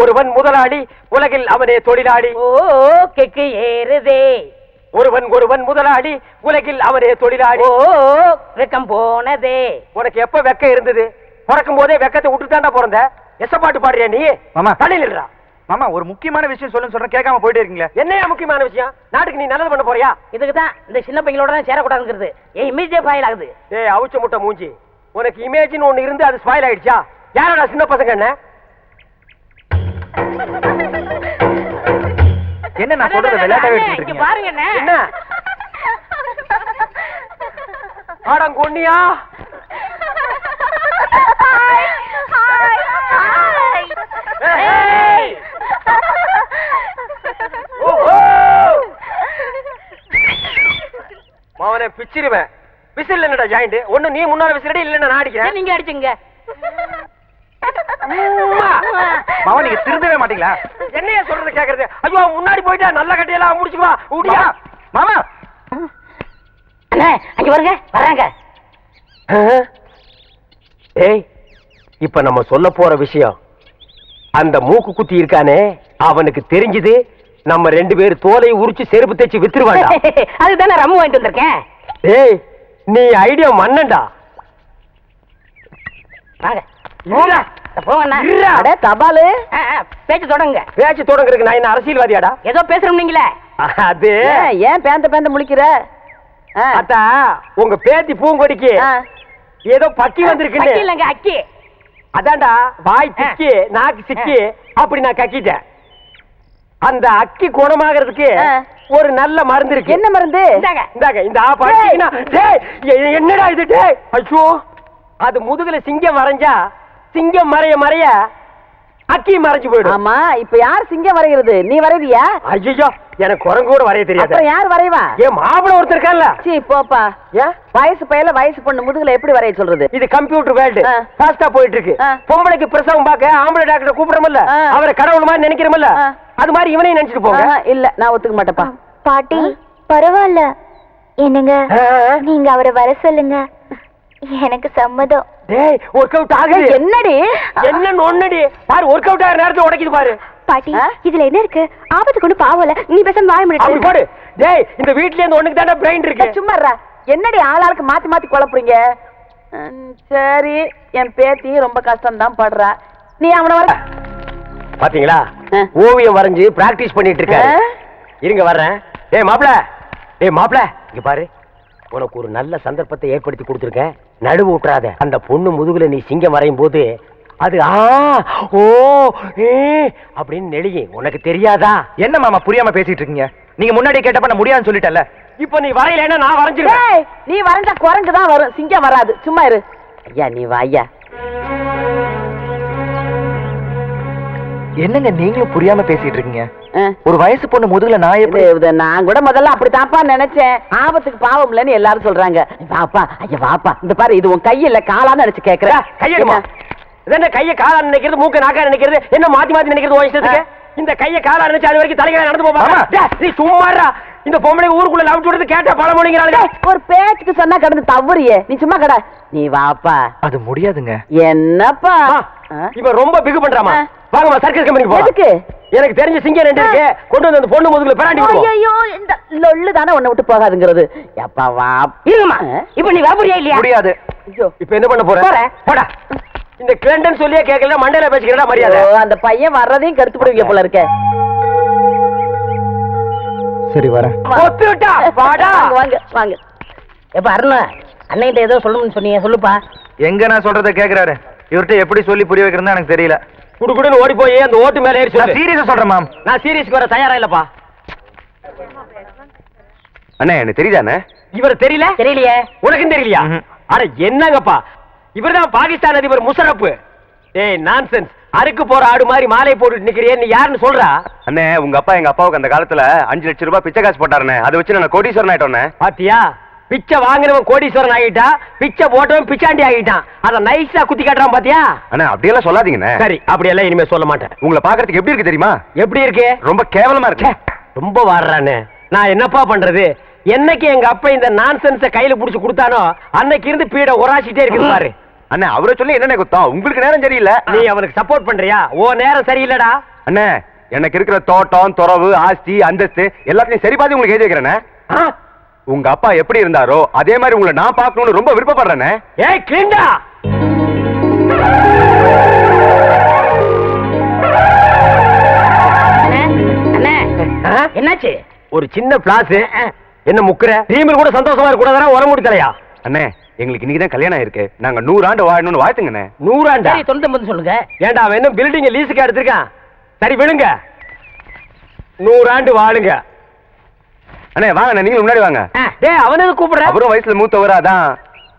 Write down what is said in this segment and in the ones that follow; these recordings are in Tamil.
ஒருவன் முதலாளி, உலகில் அவனே தொழிலாளி. ஓ கெக்கு ஏறுதே. ஒருவன் முதலாளி, உலகில் அவனே தொழிலாளி. ஓ வெக்கம் போனதே. உனக்கு எப்ப வெக்கம் இருந்தது? பிறக்கும் போதே வெக்கத்தை விட்டுட்டாண்டா பிறந்த. எசப்பாட்டு பாடுறியா நீ? மாமா தலையில்றா. மாமா ஒரு முக்கியமான விஷயம் சொல்றேன் கேட்காம போயிட்டே இருக்கீங்களா? என்னையா முக்கியமான விஷயம்? நாட்டுக்கு நீ நல்லது பண்ண போறியா? இதுக்கு தான் இந்த சின்ன பையனோட தான் சேரக்கூடாதுங்கிறது. ஏன் இமேஜே ஃபைல் ஆகுது? ஏய் அவுச்ச முட்டை மூஞ்சி, உனக்கு இமேஜின்னு ஒண்ணு இருந்து அது ஸ்பாயில் ஆயிடுச்சா? யாரோட சின்ன பசங்க? என்ன நான் சொல்றது விளையாட்டாவே எடுத்துட்டு இங்க இருக்கீங்க? பாருங்க என்ன ஆடங்கொன்னியா? மாவனே பிச்சிருவேன். விசில் என்னடா ஜாயிண்ட்? ஒண்ணு நீ முன்னால விசிலடி, இல்லன்னா நான் அடிக்கிறேன். நீங்க அடிச்சுங்க. மாமா நீங்க திருந்தவே மாட்டீங்களா? என்னைய சொல்றது கேக்குறது? ஐயோ முன்னாடி போயிட்டா நல்ல கட்டையெல்லாம் முடிச்சுக்குவா. ஊடியா மாமா. அண்ணே அங்க வருங்க, வராங்க. ஏய் இப்ப நம்ம சொல்ல போற விஷயம், அந்த மூக்கு குத்தி இருக்கானே அவனுக்கு தெரிஞ்சது நம்ம 2 பேர் தோலை உரிச்சு செருப்பு தேய்ச்சி வித்துருவாங்க. அதுதானே ரம்மு வாங்கிட்டு வந்திருக்கேன். ஏய் நீ ஐடியா மன்னண்டா. வாங்க இல்ல போங்க. தபாலு பேச்சு தொடங்க. பேச்சு தொடங்குறதுக்கு நான் என்ன அரசியல்வாதியாடா? ஏதோ பேசுறோம் நீங்களே. அது ஏன் பேந்த முழிக்கிற? அத்தா உங்க பேத்தி பூங்கொடிக்கு ஏதோ பக்கி வந்திருக்குன்னு. இல்லங்க அக்கி. அதான்டா வாய் திக்கி நாக்கு சிக்கி அப்படி நான் கக்கிட்டேன். அந்த அக்கி குணமாகிறதுக்கு ஒரு நல்ல மருந்து இருக்கு. என்ன மருந்து? இந்தாங்க இந்த ஆப் அடிச்சீங்கன்னா என்னடா இது? டேய் ஐயோ, அது முதுகுல சிங்கம் வரைஞ்சா சிங்கம் மறைய அக்கி மறைஞ்சு போயிடும். ஆமா இப்ப யார் சிங்கம் வரைகிறது? நீ வரைவியா? ஐயோ எனக்கு குரங்கு கூட வரைய தெரியாது. அப்புறம் யார் வரைவா? ஏன் மாப்பிள ஒருத்தர் இருக்கான்ல. சீ போப்பா. ஏன் வயசு பையல வயசு பொண்ணு முதுகுல எப்படி வரைய சொல்றது? இது கம்ப்யூட்டர் வேர்ல்டு ஃபாஸ்டா போயிட்டு இருக்கு. பொம்பளைக்கு பிரசவம் பார்க்க ஆம்பளை டாக்டர் கூப்பிடுறோம்ல, அவரை கடவுள் மாதிரி நினைக்கிறோம்ல, அது மாதிரி இவனையும் நினைச்சிட்டு போங்க. இல்ல நான் ஒத்துக்க மாட்டேப்பா. பாட்டி பரவாயில்ல, என்னங்க நீங்க அவரை வர சொல்லுங்க, எனக்கு சம்மதம். டேய் வொர்க் அவுட் ஆகுது. என்னடி என்ன நொன்னடி பாரு, வொர்க் அவுட் ஆகிற நேரத்துல உடைக்குது பாரு. பாட்டி இதுல என்ன இருக்கு? ஆபத்து கொண்டு பாவல, நீ பேசாம வாய அப்படி முடியாது. போடு. டேய் இந்த வீட்ல இருந்து ஒண்ணுக்கு தான பிரைன் இருக்கு. சும்மா இருடா. என்னடி ஆளாளுக்கு மாத்தி மாத்தி குழப்புறீங்க? சரி என் பேத்தி ரொம்ப கஷ்டம் தான் படுறா. நீ அவனை வர பாத்தீங்களா? ஓவியம் வரைஞ்சு பிராக்டிஸ் பண்ணிட்டு இருக்காரு. இருங்க வர்றேன். டேய் மாப்ள இங்க பாரு, உனக்கு ஒரு நல்ல சந்தர்ப்பத்தை ஏற்படுத்தி கொடுத்துருக்கேன். நடுவு விட்டுறாத. அந்த பொண்ணு முதுகுல நீ சிங்கம் வரையும் போது அது ஓ அப்படின்னு நெளியும். உனக்கு தெரியாதா? என்ன மாமா புரியாம பேசிட்டு இருக்கீங்க? நீங்க முன்னாடி கேட்டப்ப நான் முடியாதுன்னு சொல்லிட்டேன்ல. இப்ப நீ வரையலன்னா நான் வரைஞ்சிருவேன். நீ வரைஞ்சா குரங்கு தான் வரும், சிங்கம் வராது. சும்மா இரு. ஐயா நீ வா ஐயா. என்னங்க நீங்களும் புரியாம பேசிட்டு இருக்கீங்க? ஒரு வயசு பொண்ணு முதுகுல நான் எப்படி? நான் கூட முதல்ல அப்படி தாப்பா நினைச்சேன். ஆபத்துக்கு பாவம் இல்லன்னு எல்லாரும் சொல்றாங்க. வாப்பா ஐயா வாப்பா. இந்த பாரு இது உன் கையில காலான்னு நினைச்சு கேக்குற. கையெடுமா. என்ன கைய காலா நினைக்கிறது, மூக்க நாக்கா நினைக்கிறது, என்ன மாத்தி மாத்தி நினைக்கிறது உன் இஷ்டத்துக்கு? இந்த கைய காலா நினைச்சு அது வரைக்கும் தலைகளை நடந்து போப்பா. நீ சும்மாறா. இந்த பொம்பளை ஊருக்குள்ள லவ் சொல்றது கேட்டா பல மணிங்கிறாங்க. ஒரு பேச்சுக்கு சொன்னா கடந்து தவறியே. நீ சும்மா கடை. நீ வாப்பா. அது முடியாதுங்க. என்னப்பா இவன் ரொம்ப பிகு பண்றாமா? வாங்கம்மா சர்க்கஸ் கம்பெனிக்கு போலாம். எதுக்கு? எனக்கு தெரிஞ்ச சிங்கம் 2 இருக்கு, கொண்டு வந்து அந்த பொண்ணு முதுகுல பிராண்டி விடுவோம். ஐயோ இந்த லொள்ளு தானே உன்னை விட்டு போகாதுங்கிறது. எப்பா வா. இருமா. இப்போ நீ வாபுரியா இல்லையா? முடியாது. ஐயோ இப்போ என்ன பண்ண போற? போடா. இந்த கிளண்டன் சொல்லியே கேட்கல, மண்டையில பேசிக்கிறடா மரியாதை. அந்த பையன் வர்றதையும் கருத்து போடுவீங்க போல இருக்க. சரி வரேன். ஒத்துட்டா வாடா. வாங்க வாங்க. எப்ப அருணா அண்ணன்கிட்ட ஏதோ சொல்லணும்னு சொன்னீங்க, சொல்லுப்பா. எங்க நான் சொல்றத கேக்குறாரு. இவர்கிட்ட எப்படி சொல்லி புரிய வைக்கிறதா எனக்கு தெரியல. குடுகுடுன்னு ஓடி போய் அந்த ஓட்டு மேல ஏறி சொல்லு. சீரியஸா சொல்றேன் மேம். நான் சீரியஸ்க்கு வர தயாரா இல்லப்பா. அண்ணே எனக்கு தெரியுதானே? இவர் தெரியல? தெரியலையே. உனக்கும் தெரியலையா? அட என்னங்கப்பா, இவர்தான் பாகிஸ்தான் அதிபர் முஷரப். ஏய் நான்சென்ஸ். அறுக்கு போற ஆடு மாதிரி மாலை போட்டுட்டு நிக்கிறியே, நீ யாருன்னு சொல்றா? அண்ணே உங்க அப்பா எங்க அப்பாவுக்கு அந்த காலத்துல 5 லட்சம் ரூபாய் பிச்சை காசு போட்டாருண்ணே. அதை வச்சு நான் கோடீஸ்வரன் ஆயிட்டோண்ணே. பாத்தியா? பிச்சை வாங்கினவன் கோடீஸ்வரன் ஆகிட்டா, பிச்சை போட்டவன் பிச்சாண்டி ஆகிட்டான். அத நைஸா குத்தி காட்டுறான் பாத்தியா? அண்ணா அப்படியெல்லாம் சொல்லாதீங்கண்ணே. சரி அப்படியெல்லாம் இனிமே சொல்ல மாட்டேன். உங்களை பாக்குறதுக்கு எப்படி இருக்கு தெரியுமா? எப்படி இருக்கு? ரொம்ப கேவலமா இருக்கு. ரொம்ப வாடுறானே. நான் என்னப்பா பண்றது? என்னைக்கு எங்க அப்பா இந்த நான்சென்ஸ கையில புடிச்சு கொடுத்தானோ அன்னைக்கு இருந்து பீட உராசிட்டே இருக்குது பாரு. அண்ணே அவரை சொல்லி என்னென்ன குத்தம்? உங்களுக்கு நேரம் சரியில்லை. நீ அவனுக்கு சப்போர்ட் பண்றியா? ஓ நேரம் சரியில்லடா. அண்ணே எனக்கு இருக்கிற தோட்டம் துறவு ஆஸ்தி அந்தஸ்து எல்லாத்தையும் சரி பாதி உங்களுக்கு எழுதி வைக்கிறேனே. உங்க அப்பா எப்படி இருந்தாரோ அதே மாதிரி உங்களை நான் பார்க்கணும்னு ரொம்ப விருப்பப்படுறேனே. ஏய் கிளிண்டா, என்னாச்சு? ஒரு சின்ன பிளாஸ். என்ன முக்குற? டீமில் கூட சந்தோஷமா இருக்க கூடாதா? உரம் மூடி தலையா? அண்ணே எங்களுக்கு இன்னைக்கு தான் கல்யாணம் இருக்கு. நாங்க 100 ஆண்டு வாழணும்னு வாழ்த்துங்கண்ணே. 100 ஆண்டா? சரி, 99 சொல்லுங்க. ஏண்டா அவன் என்ன பில்டிங் லீஸுக்கு எடுத்திருக்கான்? சரி விடுங்க, 100 ஆண்டு வாழுங்க. அண்ணே வாங்க, நீங்க முன்னாடி வாங்க. டேய் அவனுக்கு கூப்பிடுற? அவரும் வயசுல மூத்தவரா தான்.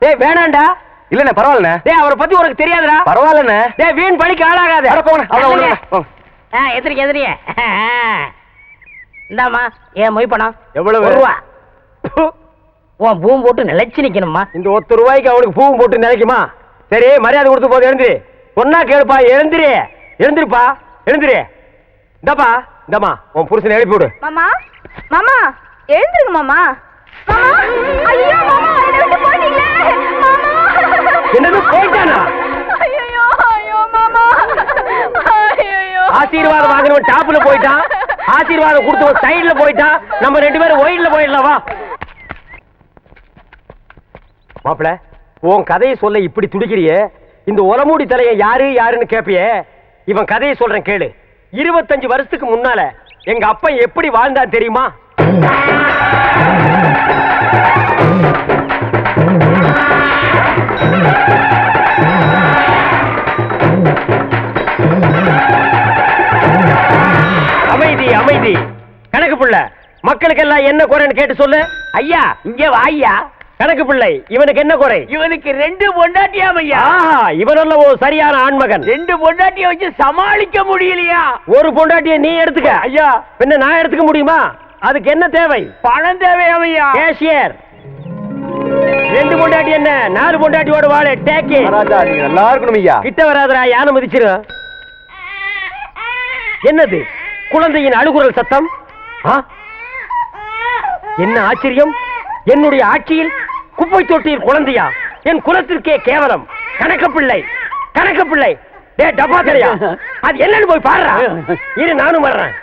டேய் வேணாண்டா. இல்லண்ணே பரவாயில்லண்ணே. டேய் அவரை பத்தி உனக்கு தெரியாதுடா. பரவாயில்லண்ணே. டேய் வீண் பழிக்கு ஆளாகாத. அட போங்க, அவ்வளவு. எதிரிக்க இந்தாமா ஏன் மொய் பணம் எவ்வளவு? ரூபா. உன் பூம் போட்டு நிலைச்சு நிக்கணுமா? இந்த ₹1 அவனுக்கு பூவும் போட்டு நினைக்குமா? சரி மரியாதை கொடுத்து போது எழுந்திரு. பொண்ணா கேளுப்பா, எழுந்திரு. எழுந்திருப்பா, எழுந்திரு. இந்தப்பா இந்தம்மா உன் புருஷனை எழுப்பி விடு. மாமா மாமா எழுந்துருங்க மாமா. மாமா ஐயோ மாமா என்னை விட்டு போயிட்டீங்களே மாமா. என்னது போயிட்டானா? ஐயோ ஐயோ மாமா ஐயோ. ஆசீர்வாதம் வாங்கினவன் டாப்ல போயிட்டான், ஆசீர்வாதம் கொடுத்தவன் சைடுல போயிட்டான். நம்ம 2 பேரும் ஒயிட்ல போயிடலாம். வா மாப்பிள, உன் கதையை சொல்ல இப்படி துடிக்கிறியே. இந்த உலமூடி தலைய யாரு யாருன்னு கேப்பியே. இவன் கதையை சொல்றேன் கேளு. 25 வருஷத்துக்கு முன்னால எங்க அப்பா எப்படி வாழ்ந்தான் தெரியுமா? அமைதி அமைதி. கணக்கு பிள்ளை, மக்களுக்கெல்லாம் என்ன குறைன்னு கேட்டு சொல்லு. ஐயா இங்க வாய்யா. கணக்கு பிள்ளை, இவனுக்கு என்ன குறை? இவனுக்கு 2 பொண்டாட்டியாம் ஐயா. இவனல்ல ஒரு சரியான ஆண்மகன். 2 பொண்டாட்டிய வச்சு சமாளிக்க முடியலையா? ஒரு பொண்டாட்டிய நீ எடுத்துக்க. ஐயா பின்ன நான் எடுத்துக்க முடியுமா? அதுக்கு என்ன தேவை? பணம் தேவையாம் ஐயா. கேஷியர். 2 பொண்டாட்டி என்ன 4 பொண்டாட்டியோட வாழ. டேக்கே ராஜா நீங்க நல்லா இருக்கணும் ஐயா. கிட்ட வராதரா, யானை மிதிச்சிரு. என்னது குழந்தையின் அழுகுரல் சத்தம்? என்ன ஆச்சரியம்! என்னுடைய ஆட்சியில் குப்பை தொட்டியில் குழந்தையா? என் குலத்திற்கே கேவலம். கணக்கு பிள்ளை, கணக்கு பிள்ளை. டே டப்பா தெரியா, அது என்னன்னு போய் பாருடா. இரு நானும் வர்றேன்.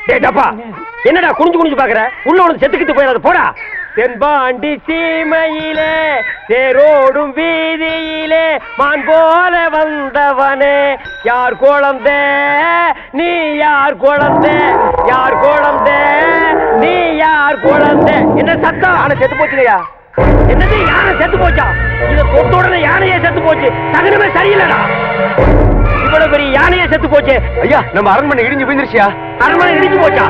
டே டப்பா, என்னடா குனிஞ்சு குனிஞ்சு பாக்குற? உள்ள ஒன்று செத்துக்கிட்டு போயிடாத, போடா. தென்பாண்டி சீமையிலே தேரோடும் வீதியிலே மான் போல வந்தவனே, யார் குழந்தை நீ, யார் குழந்தை, யார் குழந்தை நீ, யார் குழந்தை? என்ன சத்தம்? யானை செத்து போச்சுங்கய்யா. என்னது யானை செத்து போச்சா? இத தொட்ட உடனே யானையே செத்து போச்சு. சகனமே சரியில்லடா. இவ்வளவு பெரிய யானையே செத்து போச்சு. ஐயா நம்ம அரண்மனை இடிஞ்சு போயிருச்சியா? அரண்மனை இடிஞ்சு போச்சா?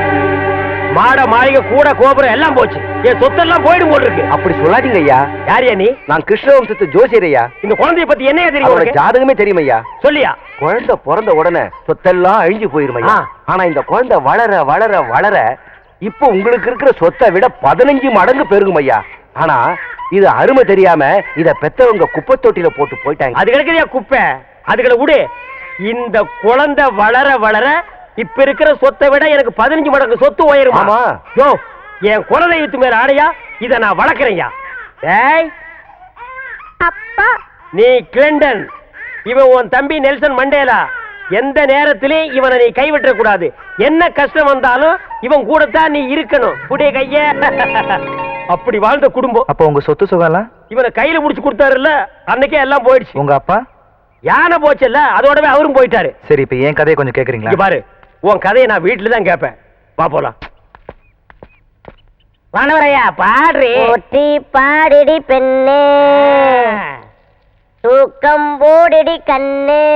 மாட மாளிகை கூட கோபுரம் எல்லாம் போச்சு. என் சொத்தெல்லாம் போயிடும் போல் இருக்கு. அப்படி சொல்லாதீங்க ஐயா. யாரியா நீ? நான் கிருஷ்ணவம்சத்து ஜோசியர் ஐயா. இந்த குழந்தைய பத்தி என்ன தெரியும் அவரோட உனக்கு? ஜாதகமே தெரியும் ஐயா. சொல்லியா? குழந்தை பிறந்த உடனே சொத்தெல்லாம் அழிஞ்சு போயிரும் ஐயா. ஆனா இந்த குழந்தை வளர வளர வளர இப்போ உங்களுக்கு இருக்கிற சொத்தை விட 15 மடங்கு பெருகும் ஐயா. ஆனா இது அருமை தெரியாம இத பெத்தவங்க குப்பை தொட்டியில போட்டு போயிட்டாங்க. அது கிடைக்குதியா குப்பை? அதுகளை விடு. இந்த குழந்தை வளர வளர இப்ப இருக்கிற சொத்தை விட எனக்கு 15 மடங்கு சொத்து உயரும். ஆமா. யோ, என் குலதெய்வத்து மேல ஆடையா இத நான் வளர்க்கறேன்யா. ஏய் அப்பா நீ கிளிண்டன், இவன் உன் தம்பி நெல்சன் மண்டேலா. எந்த நேரத்திலும் இவனை நீ கைவிட்ட கூடாது. என்ன கஷ்டம் வந்தாலும் இவன் கூடத்தான் நீ இருக்கணும். புடிய கைய. அப்படி வாழ்ந்த குடும்பம். அப்ப உங்க சொத்து சுகம்லாம் இவனை கையில முடிச்சு கொடுத்தாருல்ல, அன்னைக்கே எல்லாம் போயிடுச்சு. உங்க அப்பா? யானை போச்சுல்ல, அதோடவே அவரும் போயிட்டாரு. சரி, இப்ப என் கதையை கொஞ்சம் கேக்குறீங்களா? இங்க பாரு, உன் கதையை நான் வீட்டுல தான் கேட்பேன். வா போலாம். வானவரையா பாடுறே. போற்றி பாடிடி பெண்ணே, தூக்கம் போடிடி கண்ணே,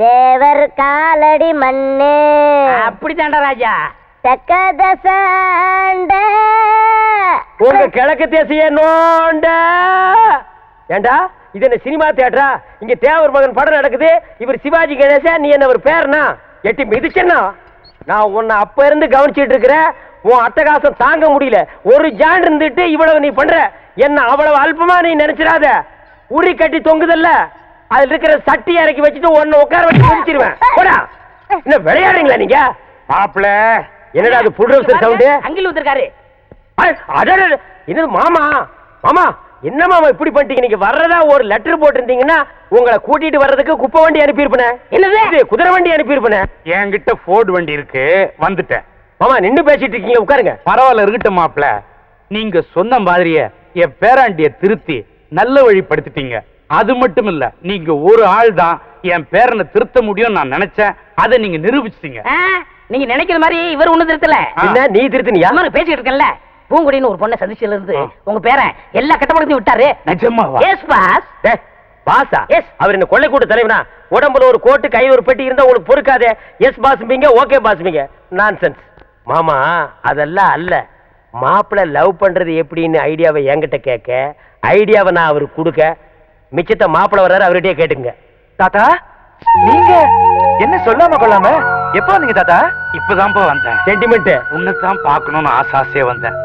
தேவர் காலடி மண்ணே, அப்படித்தாண்டா ராஜா. சக்கதசாண்ட உங்க கிழக்கு தேசிய நோண்ட. ஏண்டா இது என்ன சினிமா தியேட்டரா? இங்க தேவர் மகன் படம் நடக்குது. இவர் சிவாஜி கணேசன், நீ என்ன ஒரு பேர்னா எட்டி மிதிச்சா? நான் உன்னை அப்ப இருந்து கவனிச்சிட்டு இருக்கிறேன். உன் அட்டகாசம் தாங்க முடியல. ஒரு ஜான் இருந்துட்டு இவ்வளவு நீ பண்ற. என்ன அவ்வளவு அல்பமா நீ நினைச்சிடாத. உரி கட்டி தொங்குதல்ல, அதுல இருக்கிற சட்டி இறக்கி வச்சுட்டு உன்னை உட்கார வச்சு மிதிச்சிருவேன். போடா. என்ன விளையாடுறீங்களா நீங்க? மாப்பிள என்னடா அது புல்ரவுசர் சவுண்டு? அங்கில் வந்திருக்காரு. இது மாமா மாமா என்ன மாமா இப்படி பண்ணிட்டீங்க? நீங்க வர்றதா ஒரு லெட்டர் போட்டிருந்தீங்கன்னா உங்களை கூட்டிட்டு வர்றதுக்கு குப்பை வண்டி அனுப்பியிருப்பேன். என்னது? குதிரை வண்டி அனுப்பியிருப்பேன். என்கிட்ட ஃபோர்டு வண்டி இருக்கு, வந்துட்டேன். மாமா நின்னு பேசிட்டு இருக்கீங்க, உட்காருங்க. பரவாயில்ல, இருக்கட்டும் மாப்ள. நீங்க சொன்ன மாதிரியே என் பேராண்டிய திருத்தி நல்ல வழிப்படுத்திட்டீங்க. அது மட்டும் இல்ல, நீங்க ஒரு ஆள் தான் என் பேரனை திருத்த முடியும் நான் நினைச்சேன். அதை நீங்க நிரூபிச்சிட்டீங்க. நீங்க நினைக்கிற மாதிரி இவர் ஒண்ணு திருத்தல. என்ன நீ திருத்தினியா? பேசிட்டு இருக்கேன்ல, பூங்குடின்னு ஒரு பொண்ணை சந்திச்சதுல இருந்து உங்க பேரன் எல்லா கட்டப்படத்தையும் விட்டாரு. நிஜமாவா? Yes boss. பாசா? எஸ். அவர் என்ன கொள்ளை கூட்ட தலைவனா? உடம்புல ஒரு கோட்டு கை ஒரு பெட்டி இருந்தா உங்களுக்கு பொறுக்காதே. எஸ் பாஸ்பீங்க, ஓகே பாஸ்பீங்க. நான்சென்ஸ். மாமா அதெல்லாம் அல்ல. மாப்பிள்ள லவ் பண்றது எப்படின்னு ஐடியாவை என்கிட்ட கேட்க, ஐடியாவை நான் அவருக்கு கொடுக்க, மிச்சத்தை மாப்பிள்ள வர்றாரு அவர்கிட்டயே கேட்டுங்க. தாத்தா நீங்க என்ன சொல்லாம கொள்ளாம எப்ப வந்தீங்க தாத்தா? இப்பதான்ப்பா வந்தேன். சென்டிமெண்ட் உன்னைத்தான் பார்க்கணும்னு ஆசாசே வந்தேன்.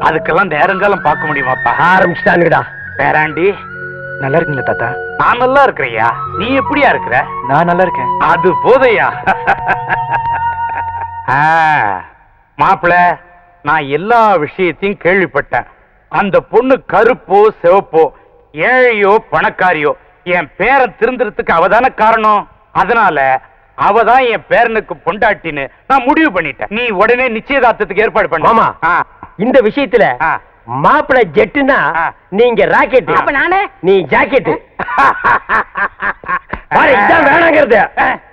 அதுக்கெல்லாம் நேரங்காலம் பார்க்க முடியுமாப்பா? ஆரம்பிச்சுட்டானுங்கடா. பேராண்டி நல்லா இருக்கீங்களா தாத்தா? நான் நல்லா இருக்கிறையா, நீ எப்படியா இருக்கிற? நான் நல்லா இருக்கேன். அது போதையா? மாப்பிள, நான் எல்லா விஷயத்தையும் கேள்விப்பட்டேன். அந்த பொண்ணு கருப்போ சிவப்போ, ஏழையோ பணக்காரியோ, என் பேரன் திருந்துறதுக்கு அவதான காரணம். அதனால அவதான் என் பேரனுக்கு பொண்டாட்டின்னு நான் முடிவு பண்ணிட்டேன். நீ உடனே நிச்சயதார்த்தத்துக்கு ஏற்பாடு பண்ண. மாமா இந்த விஷயத்துல மாப்பிள்ள ஜெட்டுனா நீங்க ராக்கெட், அப்ப நானே நீ ஜாக்கெட். இதான் வேணாங்கிறது.